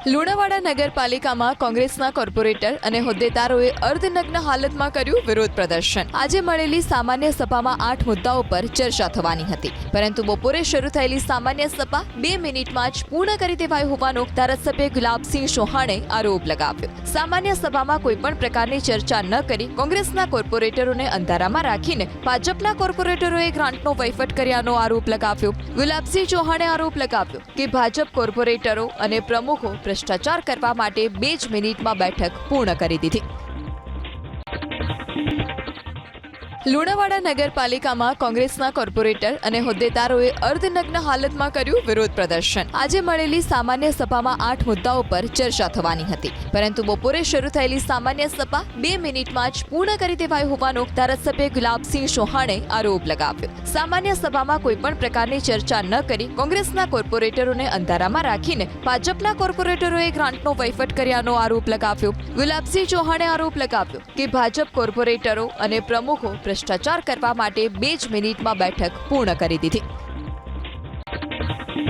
લુણાવાડા નગરપાલિકામાં કોંગ્રેસના કોર્પોરેટર અને હોદ્દેદારોએ અર્ધનગ્ન હાલતમાં કર્યું વિરોધ પ્રદર્શન। આજે મળેલી સામાન્ય સભામાં 8 મુદ્દાઓ પર ચર્ચા થવાની હતી, પરંતુ બપોરે શરૂ થયેલી સામાન્ય સભા 2 મિનિટમાં જ પૂર્ણ કરી દેવાઈ હોવાનો ધારાસભ્ય ગુલાબસિંહ ચૌહાણે આરોપ લગાવ્યો। સામાન્ય સભામાં કોઈપણ પ્રકારની ચર્ચા ન કરી કોંગ્રેસના કોર્પોરેટરોને અંધારામાં રાખીને ભાજપના કોર્પોરેટરોએ ગ્રાન્ટનો વહીવટ કર્યાનો આરોપ લગાવ્યો। ગુલાબસિંહ ચૌહાણે આરોપ લગાવ્યો કે ભાજપ કોર્પોરેટરો અને પ્રમુખો ભ્રષ્ટાચાર કરવા માટે 2 જ મિનિટમાં બેઠક પૂર્ણ કરી દીધી। લુણાવાડા નગરપાલિકામાં કોંગ્રેસના કોર્પોરેટર અને હોદ્દેદારોએ અર્ધનગ્ન હાલતમાં કર્યું વિરોધ પ્રદર્શન। આજે મળેલી સામાન્ય સભામાં 8 મુદ્દાઓ પર ચર્ચા થવાની હતી, પરંતુ બપોરે શરૂ થયેલી સામાન્ય સભા 2 મિનિટમાં જ પૂર્ણ કરી દેવાઈ હોવાનો ધારાસભ્ય ગુલાબસિંહ ચૌહાણે આરોપ લગાવ્યો। સામાન્ય સભામાં કોઈપણ પ્રકારની ચર્ચા ન કરી કોંગ્રેસના કોર્પોરેટરોને અંધારામાં રાખીને ભાજપના કોર્પોરેટરોએ ગ્રાન્ટનો વહીવટ કર્યાનો આરોપ લગાવ્યો। ગુલાબસિંહ ચૌહાણે આરોપ લગાવ્યો કે ભાજપ કોર્પોરેટરો અને પ્રમુખો ભ્રષ્ટાચાર કરવા માટે 2 જ મિનિટમાં બેઠક પૂર્ણ કરી દીધી।